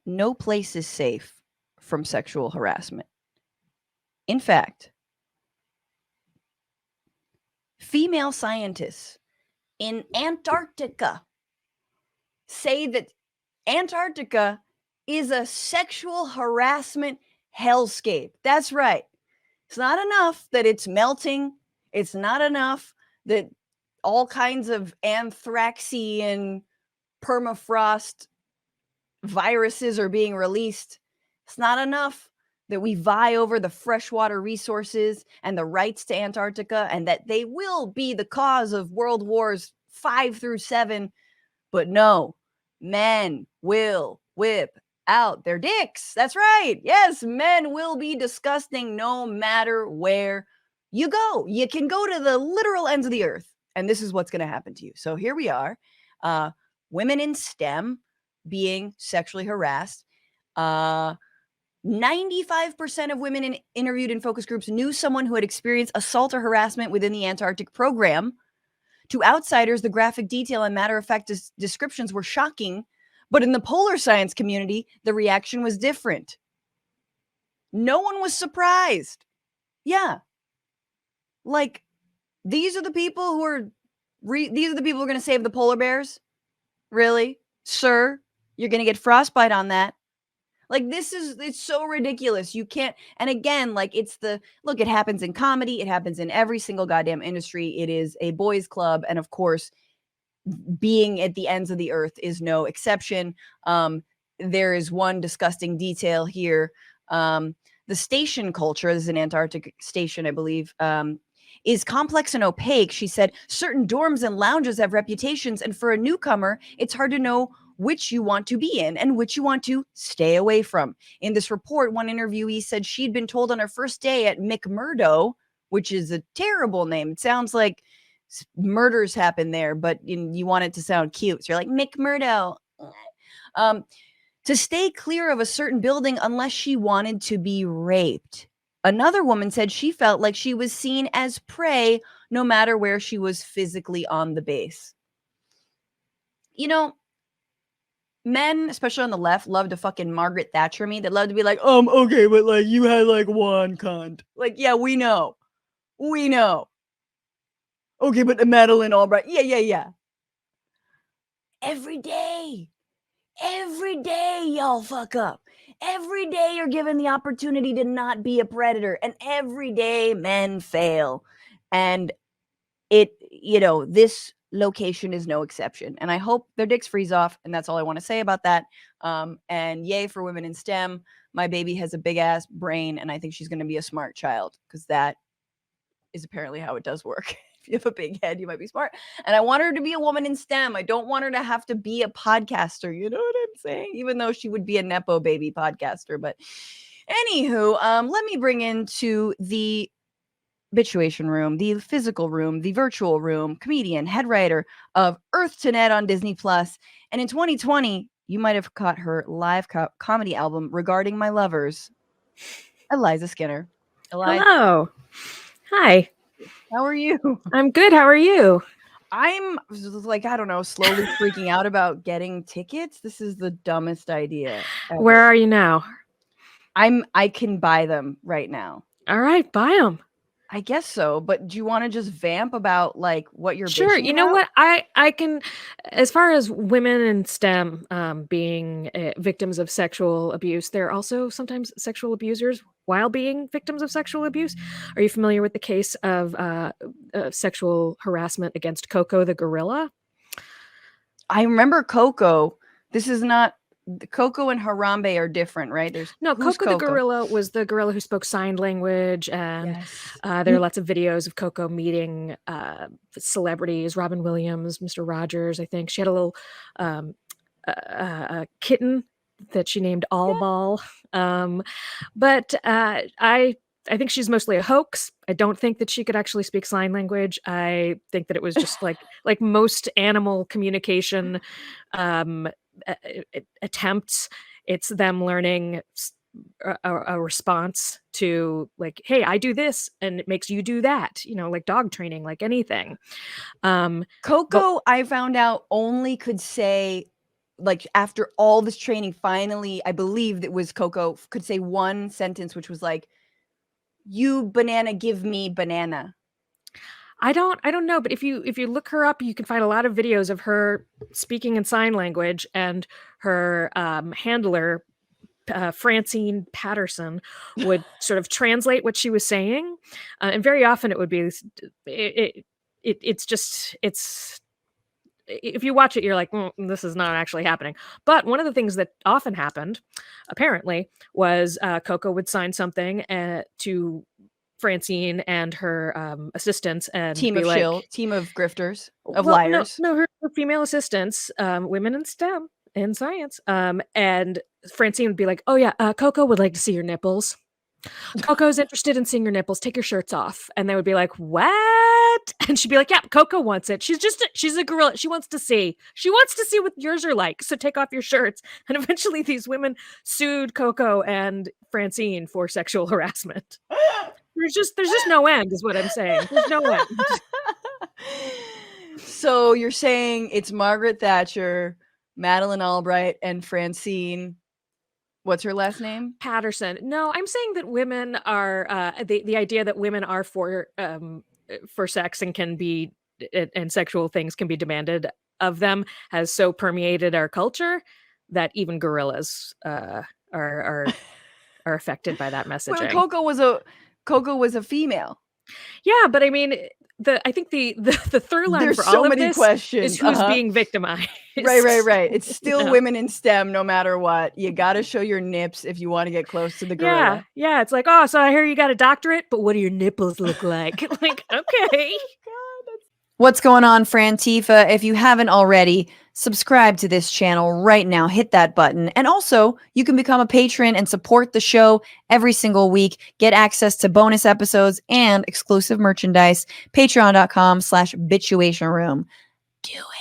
no place is safe from sexual harassment. In fact, female scientists in Antarctica say that Antarctica is a sexual harassment hellscape. That's right. It's not enough that it's melting. It's not enough that all kinds of anthraxian permafrost viruses are being released. It's not enough that we vie over the freshwater resources and the rights to Antarctica and that they will be the cause of World Wars 5 through 7. But no, men will whip out their dicks. That's right. Yes, men will be disgusting no matter where you go. You can go to the literal ends of the earth, and this is what's going to happen to you. So here we are, women in STEM being sexually harassed. 95% of women interviewed in focus groups knew someone who had experienced assault or harassment within the Antarctic program. To outsiders, the graphic detail and matter-of-fact descriptions were shocking, but in the polar science community, the reaction was different. No one was surprised. Yeah. Like, these are the people who are going to save the polar bears? Really? Sir, you're going to get frostbite on that. Like, it's so ridiculous. You can't, and again, like, look, it happens in comedy. It happens in every single goddamn industry. It is a boys' club. And of course, being at the ends of the earth is no exception. There is one disgusting detail here. The station culture, this is an Antarctic station, I believe, is complex and opaque. She said, certain dorms and lounges have reputations, and for a newcomer, it's hard to know which you want to be in and which you want to stay away from. In this report, one interviewee said she'd been told on her first day at McMurdo, which is a terrible name. It sounds like murders happen there, but you want it to sound cute. So you're like, McMurdo. To stay clear of a certain building unless she wanted to be raped. Another woman said she felt like she was seen as prey no matter where she was physically on the base. You know, men, especially on the left, love to fucking Margaret Thatcher me. They love to be like, okay, but like you had like one cunt. Like, yeah, we know. We know. Okay, but Madeleine Albright. Yeah. Every day, y'all fuck up. Every day you're given the opportunity to not be a predator. And every day men fail. And this location is no exception. And I hope their dicks freeze off. And that's all I want to say about that. And yay for women in STEM. My baby has a big ass brain, and I think she's going to be a smart child, because that is apparently how it does work. If you have a big head, you might be smart. And I want her to be a woman in STEM. I don't want her to have to be a podcaster. You know what I'm saying? Even though she would be a Nepo baby podcaster. But anywho, let me bring into the Bitchuation room, the physical room, the virtual room, comedian, head writer of Earth to Net on Disney Plus. And in 2020, you might have caught her live comedy album, Regarding My Lovers, Eliza Skinner. Eliza. Hello. Hi. How are you? I'm good. How are you? I'm like, I don't know, slowly freaking out about getting tickets. This is the dumbest idea ever. Where are you now? I can buy them right now. All right, buy them. I guess so, but do you want to just vamp about like what you're sure? You know about? what? I can, as far as women in STEM being victims of sexual abuse, they're also sometimes sexual abusers while being victims of sexual abuse. Are you familiar with the case of sexual harassment against Coco the gorilla? I remember Coco. This is not. Coco and Harambe are different, right? Coco the gorilla was the gorilla who spoke sign language, and yes. There are lots of videos of Coco meeting celebrities, Robin Williams, Mr. Rogers. I think she had a little kitten that she named All Ball. But I think she's mostly a hoax. I don't think that she could actually speak sign language. I think that it was just like most animal communication attempts. It's them learning a response to like, hey, I do this and it makes you do that, like dog training, like anything. Coco, I found out, only could say like after all this training, finally, I believe it was Coco could say one sentence, which was like, "You banana, give me banana." I don't know, but if you look her up, you can find a lot of videos of her speaking in sign language, and her handler, Francine Patterson, would sort of translate what she was saying, and very often it would be it's just it's if you watch it, you're like, this is not actually happening. But one of the things that often happened, apparently, was Coco would sign something to Francine and her assistants and be like, Team of grifters, of well, liars. no, her female assistants, women in STEM, in science, and Francine would be like, "Oh yeah, Coco would like to see your nipples. Coco's interested in seeing your nipples. Take your shirts off." And they would be like, "What?" And she'd be like, "Yeah, Coco wants it. She's a gorilla. She wants to see. She wants to see what yours are like. So take off your shirts." And eventually, these women sued Coco and Francine for sexual harassment. There's just no end, is what I'm saying. There's no end. So you're saying it's Margaret Thatcher, Madeleine Albright, and Francine. What's her last name? Patterson. No, I'm saying that women are the idea that women are for sex and can be and sexual things can be demanded of them has so permeated our culture that even gorillas are affected by that Well, messaging. Coco was a female. Yeah, but I mean, I think the through line There's for so all of many this questions. is who's being victimized. Right. It's still Yeah. women in STEM, no matter what. You got to show your nips if you want to get close to the gorilla. Yeah. It's like, oh, so I hear you got a doctorate, but what do your nipples look like? Like, okay. What's going on, Frantifa? If you haven't already, subscribe to this channel right now. Hit that button. And also, you can become a patron and support the show every single week. Get access to bonus episodes and exclusive merchandise. Patreon.com/Bitchuation Room. Do it.